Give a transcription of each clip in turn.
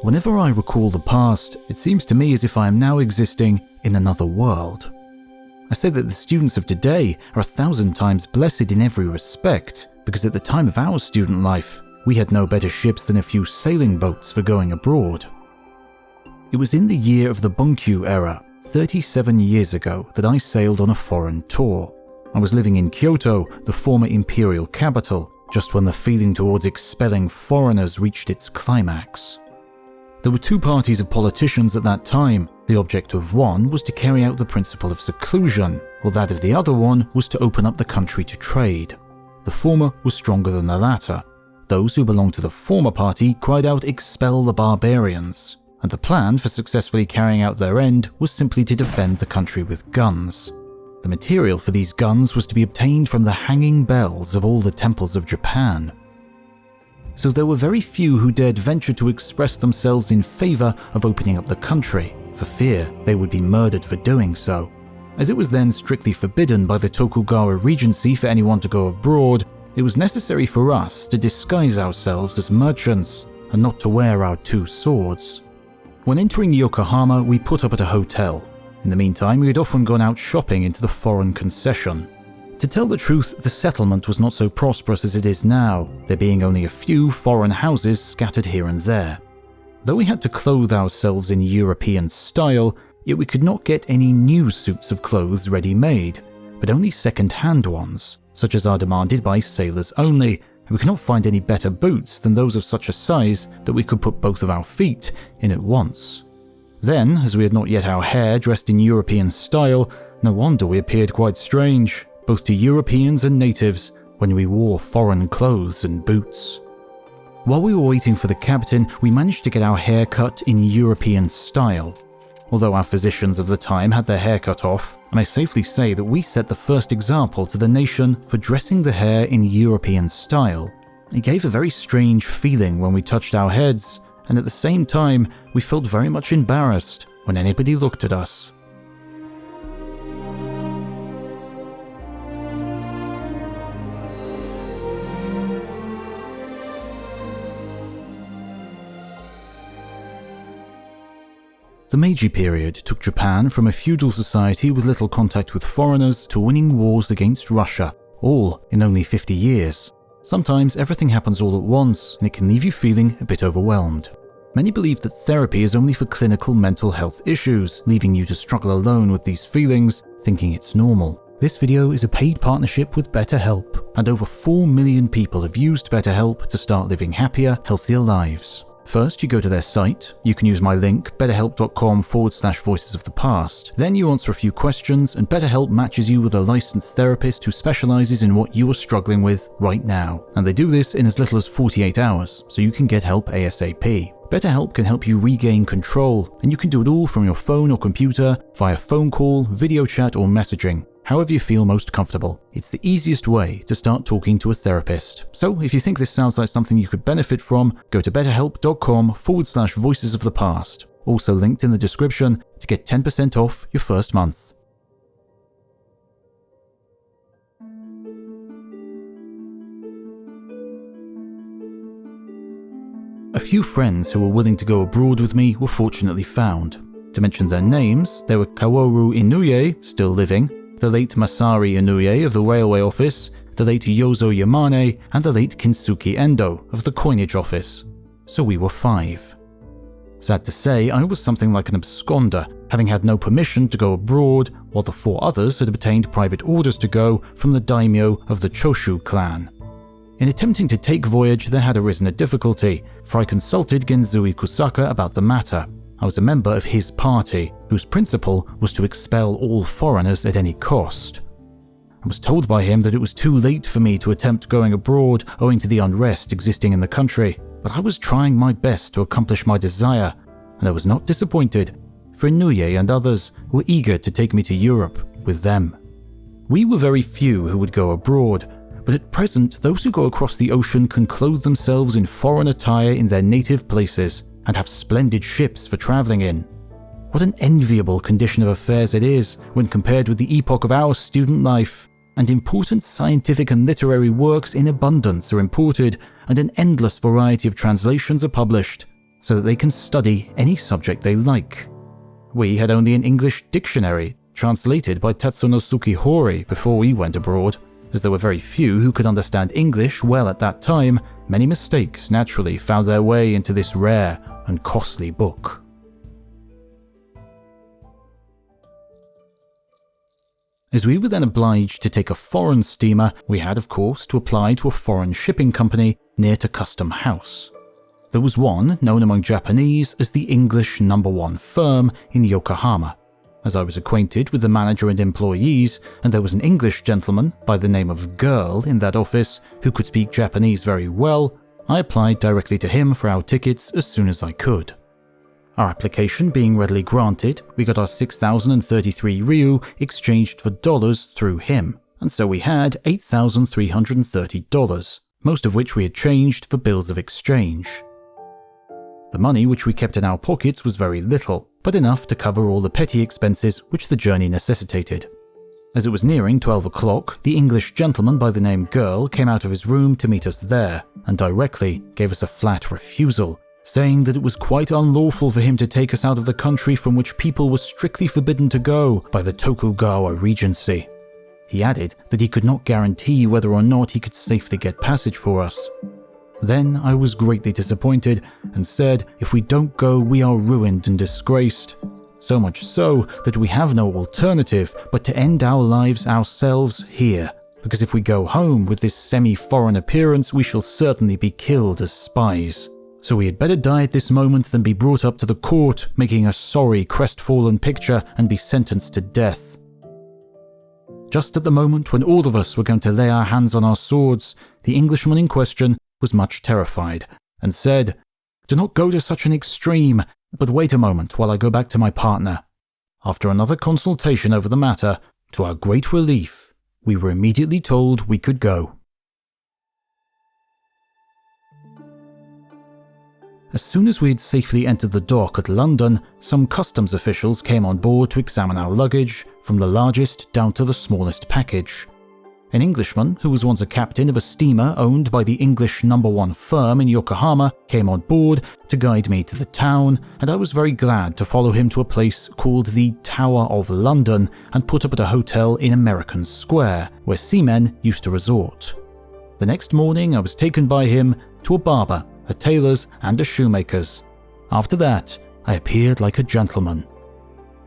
Whenever I recall the past, it seems to me as if I am now existing in another world. I say that the students of today are 1,000 times blessed in every respect, because at the time of our student life, we had no better ships than a few sailing boats for going abroad. It was in the year of the Bunkyu era, 37 years ago, that I sailed on a foreign tour. I was living in Kyoto, the former imperial capital, just when the feeling towards expelling foreigners reached its climax. There were two parties of politicians at that time. The object of one was to carry out the principle of seclusion, while that of the other one was to open up the country to trade. The former was stronger than the latter. Those who belonged to the former party cried out, "Expel the barbarians," and the plan for successfully carrying out their end was simply to defend the country with guns. The material for these guns was to be obtained from the hanging bells of all the temples of Japan. So there were very few who dared venture to express themselves in favor of opening up the country, for fear they would be murdered for doing so. As it was then strictly forbidden by the Tokugawa Regency for anyone to go abroad, it was necessary for us to disguise ourselves as merchants and not to wear our two swords. When entering Yokohama, we put up at a hotel. In the meantime, we had often gone out shopping into the foreign concession. To tell the truth, the settlement was not so prosperous as it is now, there being only a few foreign houses scattered here and there. Though we had to clothe ourselves in European style, yet we could not get any new suits of clothes ready-made, but only second-hand ones, such as are demanded by sailors only, and we could not find any better boots than those of such a size that we could put both of our feet in at once. Then, as we had not yet our hair dressed in European style, no wonder we appeared quite strange, both to Europeans and natives, when we wore foreign clothes and boots. While we were waiting for the captain, we managed to get our hair cut in European style. Although our physicians of the time had their hair cut off, and I safely say that we set the first example to the nation for dressing the hair in European style. It gave a very strange feeling when we touched our heads, and at the same time, we felt very much embarrassed when anybody looked at us. The Meiji period took Japan from a feudal society with little contact with foreigners to winning wars against Russia, all in only 50 years. Sometimes everything happens all at once, and it can leave you feeling a bit overwhelmed. Many believe that therapy is only for clinical mental health issues, leaving you to struggle alone with these feelings, thinking it's normal. This video is a paid partnership with BetterHelp, and over 4 million people have used BetterHelp to start living happier, healthier lives. First, you go to their site. You can use my link, betterhelp.com/voices of the past. Then you answer a few questions, and BetterHelp matches you with a licensed therapist who specializes in what you are struggling with right now. And they do this in as little as 48 hours, so you can get help ASAP. BetterHelp can help you regain control, and you can do it all from your phone or computer, via phone call, video chat, or messaging. However you feel most comfortable. It's the easiest way to start talking to a therapist. So if you think this sounds like something you could benefit from, go to betterhelp.com/voices of the past. Also linked in the description to get 10% off your first month. A few friends who were willing to go abroad with me were fortunately found. To mention their names, they were Kaworu Inuye, still living, the late Masari Inuye of the railway office, the late Yozo Yamane, and the late Kinsuke Endo of the coinage office. So we were 5. Sad to say, I was something like an absconder, having had no permission to go abroad, while the 4 others had obtained private orders to go from the daimyo of the Choshu clan. In attempting to take voyage, there had arisen a difficulty, for I consulted Genzui Kusaka about the matter. I was a member of his party, whose principle was to expel all foreigners at any cost. I was told by him that it was too late for me to attempt going abroad owing to the unrest existing in the country, but I was trying my best to accomplish my desire, and I was not disappointed, for Inuye and others were eager to take me to Europe with them. We were very few who would go abroad, but at present those who go across the ocean can clothe themselves in foreign attire in their native places, and have splendid ships for travelling in. What an enviable condition of affairs it is when compared with the epoch of our student life, and important scientific and literary works in abundance are imported, and an endless variety of translations are published. so that they can study any subject they like. We had only an English dictionary, translated by Tatsunosuke Hori before we went abroad. As there were very few who could understand English well at that time, many mistakes naturally found their way into this rare and costly book. As we were then obliged to take a foreign steamer, we had, of course, to apply to a foreign shipping company near to Custom House. There was one known among Japanese as the English No. 1 firm in Yokohama. As I was acquainted with the manager and employees, and there was an English gentleman by the name of Girl in that office who could speak Japanese very well, I applied directly to him for our tickets as soon as I could. Our application being readily granted, we got our 6,033 ryu exchanged for dollars through him, and so we had $8,330, most of which we had changed for bills of exchange. The money which we kept in our pockets was very little, but enough to cover all the petty expenses which the journey necessitated. As it was nearing 12 o'clock, the English gentleman by the name Girl came out of his room to meet us there, and directly gave us a flat refusal, saying that it was quite unlawful for him to take us out of the country from which people were strictly forbidden to go by the Tokugawa Regency. He added that he could not guarantee whether or not he could safely get passage for us. Then I was greatly disappointed and said, if we don't go, we are ruined and disgraced. So much so that we have no alternative but to end our lives ourselves here, because if we go home with this semi-foreign appearance, we shall certainly be killed as spies. So we had better die at this moment than be brought up to the court, making a sorry, crestfallen picture and be sentenced to death. Just at the moment when all of us were going to lay our hands on our swords, the Englishman in question was much terrified, and said, "Do not go to such an extreme, but wait a moment while I go back to my partner." After another consultation over the matter, to our great relief, we were immediately told we could go. As soon as we had safely entered the dock at London, some customs officials came on board to examine our luggage, from the largest down to the smallest package. An Englishman, who was once a captain of a steamer owned by the English No. 1 firm in Yokohama, came on board to guide me to the town, and I was very glad to follow him to a place called the Tower of London and put up at a hotel in American Square, where seamen used to resort. The next morning I was taken by him to a barber, a tailor's and a shoemaker's. After that, I appeared like a gentleman.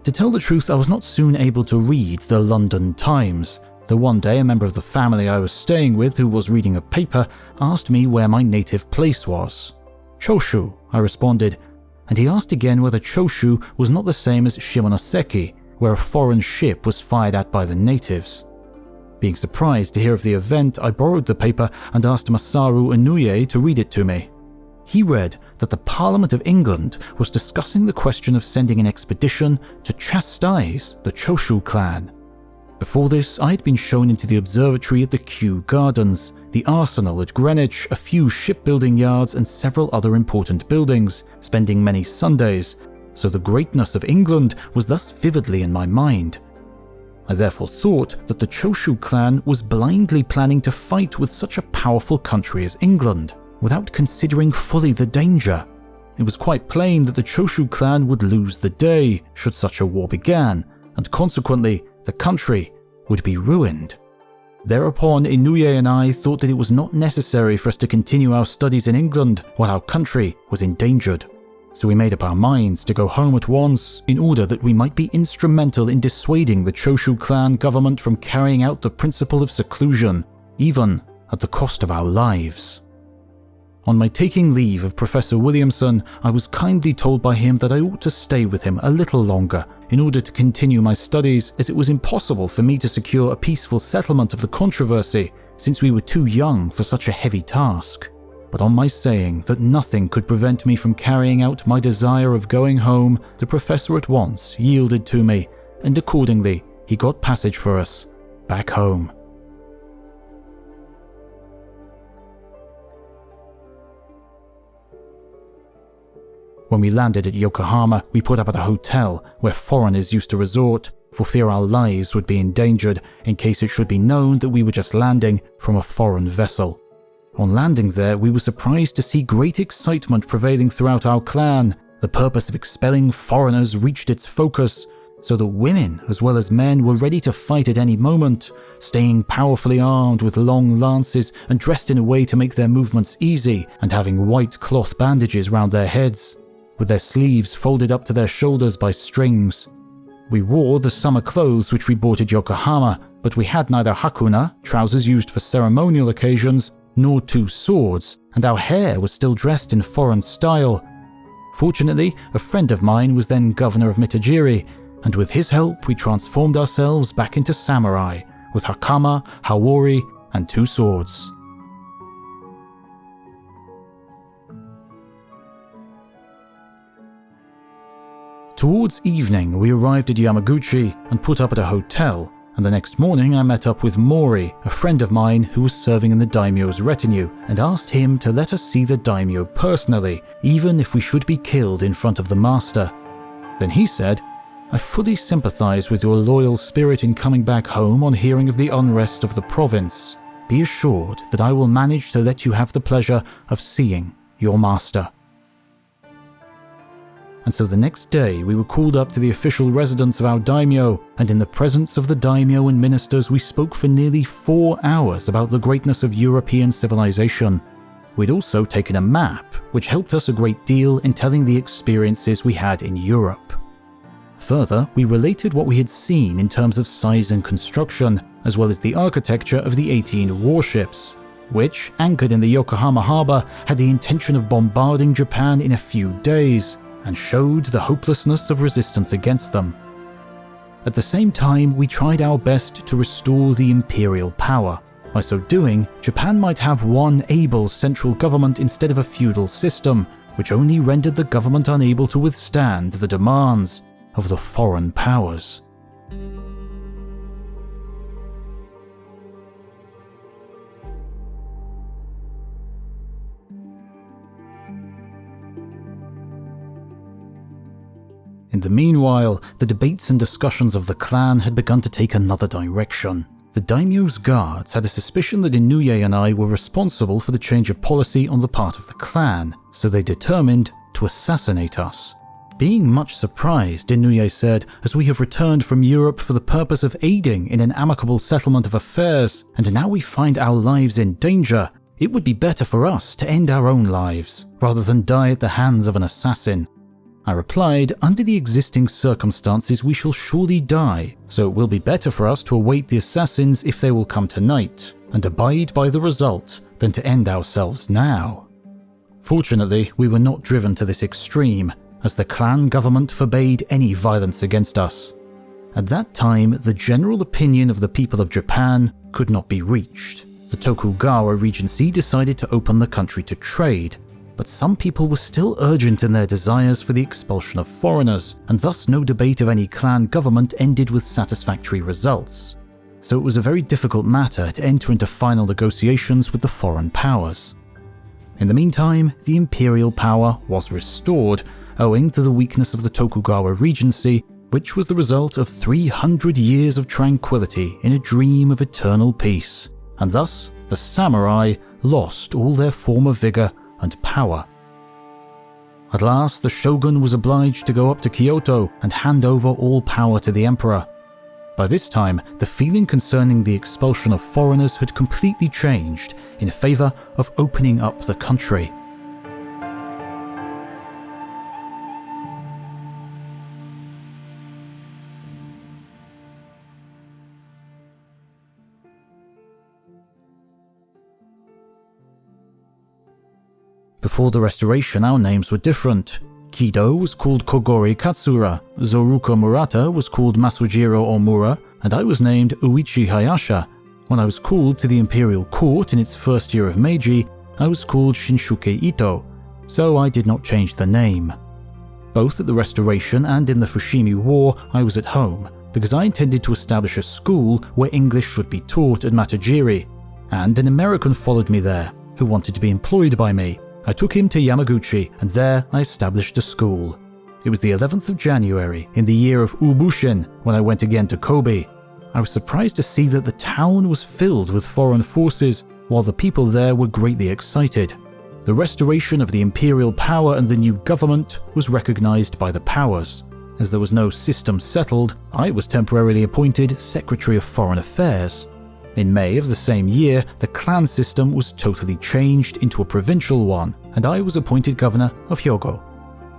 To tell the truth, I was not soon able to read the London Times, though one day a member of the family I was staying with, who was reading a paper, asked me where my native place was. Choshu, I responded, and he asked again whether Choshu was not the same as Shimonoseki, where a foreign ship was fired at by the natives. Being surprised to hear of the event, I borrowed the paper and asked Masaru Inuye to read it to me. He read that the Parliament of England was discussing the question of sending an expedition to chastise the Choshu clan. Before this, I had been shown into the observatory at the Kew Gardens, the arsenal at Greenwich, a few shipbuilding yards and several other important buildings, spending many Sundays, so the greatness of England was thus vividly in my mind. I therefore thought that the Choshu clan was blindly planning to fight with such a powerful country as England, without considering fully the danger. It was quite plain that the Choshu clan would lose the day should such a war begin, and consequently the country would be ruined. Thereupon Inuye and I thought that it was not necessary for us to continue our studies in England while our country was endangered. So we made up our minds to go home at once in order that we might be instrumental in dissuading the Choshu clan government from carrying out the principle of seclusion, even at the cost of our lives. On my taking leave of Professor Williamson, I was kindly told by him that I ought to stay with him a little longer in order to continue my studies, as it was impossible for me to secure a peaceful settlement of the controversy, since we were too young for such a heavy task. But on my saying that nothing could prevent me from carrying out my desire of going home, the professor at once yielded to me, and accordingly he got passage for us back home. When we landed at Yokohama, we put up at a hotel where foreigners used to resort, for fear our lives would be endangered in case it should be known that we were just landing from a foreign vessel. On landing there, we were surprised to see great excitement prevailing throughout our clan. The purpose of expelling foreigners reached its focus, so that women as well as men were ready to fight at any moment, staying powerfully armed with long lances and dressed in a way to make their movements easy, and having white cloth bandages round their heads, with their sleeves folded up to their shoulders by strings. We wore the summer clothes which we bought at Yokohama, but we had neither hakuna, trousers used for ceremonial occasions, nor 2 swords, and our hair was still dressed in foreign style. Fortunately, a friend of mine was then governor of Mitajiri, and with his help we transformed ourselves back into samurai, with hakama, hawori, and 2 swords. Towards evening, we arrived at Yamaguchi and put up at a hotel, and the next morning I met up with Mori, a friend of mine who was serving in the daimyo's retinue, and asked him to let us see the daimyo personally, even if we should be killed in front of the master. Then he said, "I fully sympathize with your loyal spirit in coming back home on hearing of the unrest of the province. Be assured that I will manage to let you have the pleasure of seeing your master." And so the next day we were called up to the official residence of our daimyo, and in the presence of the daimyo and ministers we spoke for nearly 4 hours about the greatness of European civilization. We'd also taken a map, which helped us a great deal in telling the experiences we had in Europe. Further, we related what we had seen in terms of size and construction, as well as the architecture of the 18 warships, which, anchored in the Yokohama harbor, had the intention of bombarding Japan in a few days, and showed the hopelessness of resistance against them. At the same time, we tried our best to restore the imperial power. By so doing, Japan might have one able central government instead of a feudal system, which only rendered the government unable to withstand the demands of the foreign powers. In the meanwhile, the debates and discussions of the clan had begun to take another direction. The daimyo's guards had a suspicion that Inoue and I were responsible for the change of policy on the part of the clan, so they determined to assassinate us. Being much surprised, Inoue said, "As we have returned from Europe for the purpose of aiding in an amicable settlement of affairs, and now we find our lives in danger, it would be better for us to end our own lives, rather than die at the hands of an assassin." I replied, "Under the existing circumstances we shall surely die, so it will be better for us to await the assassins if they will come tonight, and abide by the result, than to end ourselves now." Fortunately, we were not driven to this extreme, as the clan government forbade any violence against us. At that time, the general opinion of the people of Japan could not be reached. The Tokugawa Regency decided to open the country to trade, but some people were still urgent in their desires for the expulsion of foreigners, and thus no debate of any clan government ended with satisfactory results. So it was a very difficult matter to enter into final negotiations with the foreign powers. In the meantime, the imperial power was restored, owing to the weakness of the Tokugawa Regency, which was the result of 300 years of tranquility in a dream of eternal peace, and thus the samurai lost all their former vigor and power. At last, the shogun was obliged to go up to Kyoto and hand over all power to the emperor. By this time, the feeling concerning the expulsion of foreigners had completely changed in favor of opening up the country. Before the restoration, our names were different. Kido was called Kogori Katsura, Zoruko Murata was called Masujiro Omura, and I was named Uichi Hayasha. When I was called to the imperial court in its first year of Meiji, I was called Shinsuke Ito, so I did not change the name. Both at the restoration and in the Fushimi War, I was at home, because I intended to establish a school where English should be taught at Matajiri, and an American followed me there, who wanted to be employed by me. I took him to Yamaguchi, and there I established a school. It was the 11th of January, in the year of Ubushin, when I went again to Kobe. I was surprised to see that the town was filled with foreign forces, while the people there were greatly excited. The restoration of the imperial power and the new government was recognized by the powers. As there was no system settled, I was temporarily appointed Secretary of Foreign Affairs. In May of the same year, the clan system was totally changed into a provincial one, and I was appointed governor of Hyogo.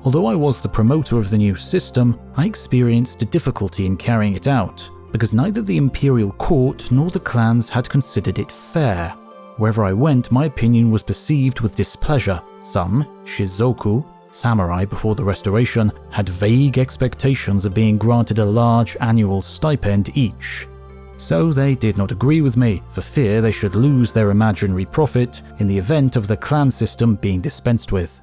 Although I was the promoter of the new system, I experienced a difficulty in carrying it out, because neither the imperial court nor the clans had considered it fair. Wherever I went, my opinion was perceived with displeasure. Some, Shizoku, samurai before the restoration, had vague expectations of being granted a large annual stipend each. So they did not agree with me, for fear they should lose their imaginary profit in the event of the clan system being dispensed with.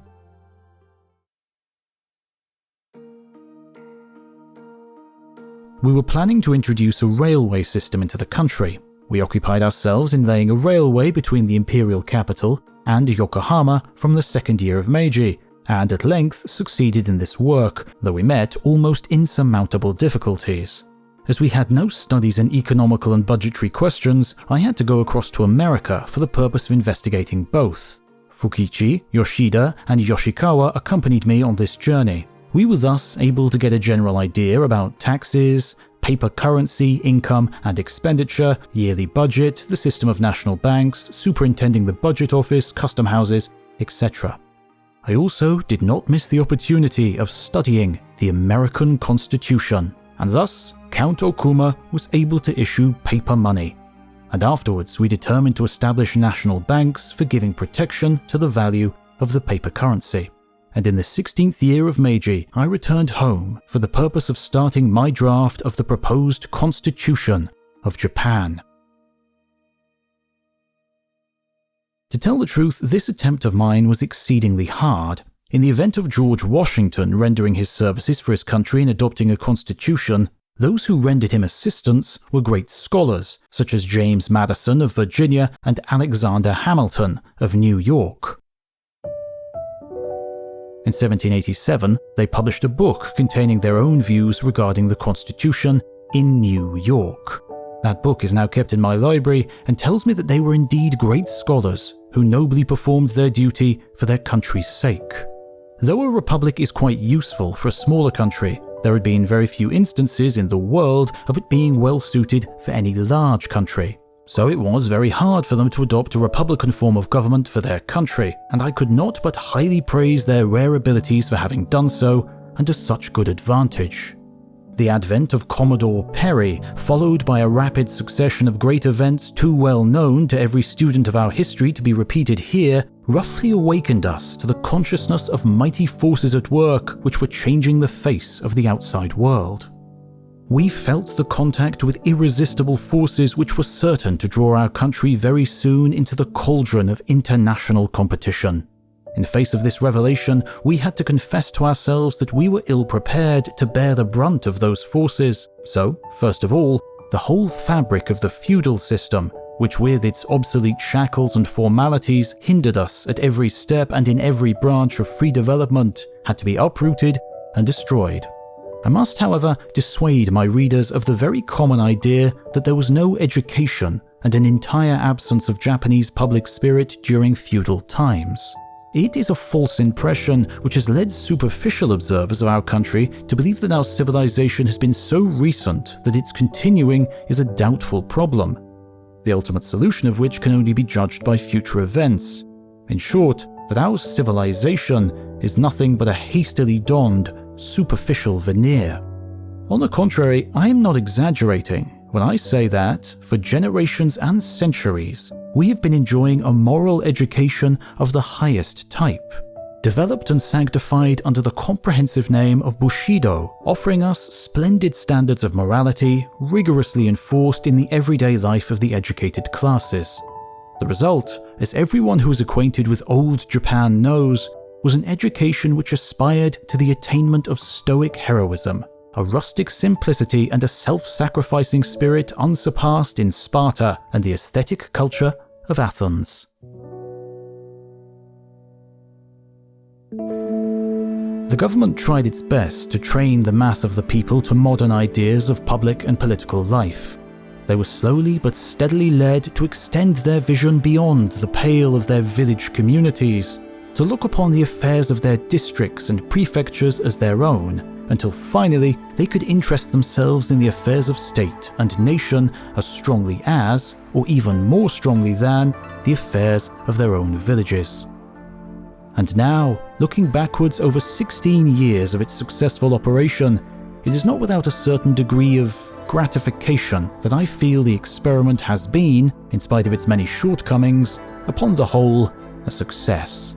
We were planning to introduce a railway system into the country. We occupied ourselves in laying a railway between the imperial capital and Yokohama from the second year of Meiji, and at length succeeded in this work, though we met almost insurmountable difficulties. As we had no studies in economical and budgetary questions, I had to go across to America for the purpose of investigating both. Fukichi, Yoshida, and Yoshikawa accompanied me on this journey. We were thus able to get a general idea about taxes, paper currency, income and expenditure, yearly budget, the system of national banks, superintending the budget office, custom houses, etc. I also did not miss the opportunity of studying the American Constitution, and thus Count Okuma was able to issue paper money. And afterwards we determined to establish national banks for giving protection to the value of the paper currency. And in the 16th year of Meiji, I returned home for the purpose of starting my draft of the proposed Constitution of Japan. To tell the truth, this attempt of mine was exceedingly hard. In the event of George Washington rendering his services for his country in adopting a constitution, those who rendered him assistance were great scholars, such as James Madison of Virginia and Alexander Hamilton of New York. In 1787, they published a book containing their own views regarding the Constitution in New York. That book is now kept in my library and tells me that they were indeed great scholars who nobly performed their duty for their country's sake. Though a republic is quite useful for a smaller country, there had been very few instances in the world of it being well suited for any large country. So it was very hard for them to adopt a republican form of government for their country, and I could not but highly praise their rare abilities for having done so, and to such good advantage. The advent of Commodore Perry, followed by a rapid succession of great events too well known to every student of our history to be repeated here, roughly awakened us to the consciousness of mighty forces at work which were changing the face of the outside world. We felt the contact with irresistible forces which were certain to draw our country very soon into the cauldron of international competition. In face of this revelation, we had to confess to ourselves that we were ill-prepared to bear the brunt of those forces. So, first of all, the whole fabric of the feudal system, which with its obsolete shackles and formalities hindered us at every step and in every branch of free development, had to be uprooted and destroyed. I must, however, dissuade my readers of the very common idea that there was no education and an entire absence of Japanese public spirit during feudal times. It is a false impression which has led superficial observers of our country to believe that our civilization has been so recent that its continuing is a doubtful problem, the ultimate solution of which can only be judged by future events. In short, that our civilization is nothing but a hastily donned, superficial veneer. On the contrary, I am not exaggerating when I say that, for generations and centuries, we have been enjoying a moral education of the highest type, developed and sanctified under the comprehensive name of Bushido, offering us splendid standards of morality, rigorously enforced in the everyday life of the educated classes. The result, as everyone who is acquainted with old Japan knows, was an education which aspired to the attainment of stoic heroism, a rustic simplicity and a self-sacrificing spirit unsurpassed in Sparta and the aesthetic culture of Athens. The government tried its best to train the mass of the people to modern ideas of public and political life. they were slowly but steadily led to extend their vision beyond the pale of their village communities, to look upon the affairs of their districts and prefectures as their own, until finally they could interest themselves in the affairs of state and nation as strongly as, or even more strongly than, the affairs of their own villages. And now, looking backwards over 16 years of its successful operation, it is not without a certain degree of gratification that I feel the experiment has been, in spite of its many shortcomings, upon the whole, a success.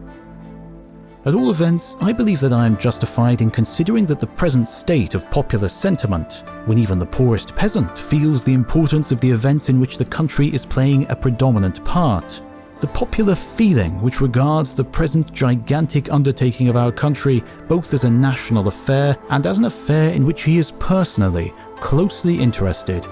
At all events, I believe that I am justified in considering that the present state of popular sentiment, when even the poorest peasant feels the importance of the events in which the country is playing a predominant part, the popular feeling which regards the present gigantic undertaking of our country both as a national affair and as an affair in which he is personally, closely interested.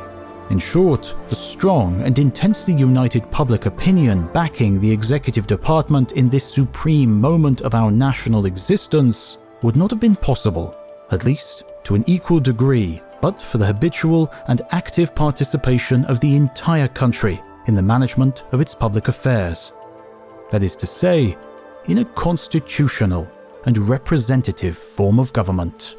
In short, the strong and intensely united public opinion backing the executive department in this supreme moment of our national existence would not have been possible, at least to an equal degree, but for the habitual and active participation of the entire country in the management of its public affairs. That is to say, in a constitutional and representative form of government.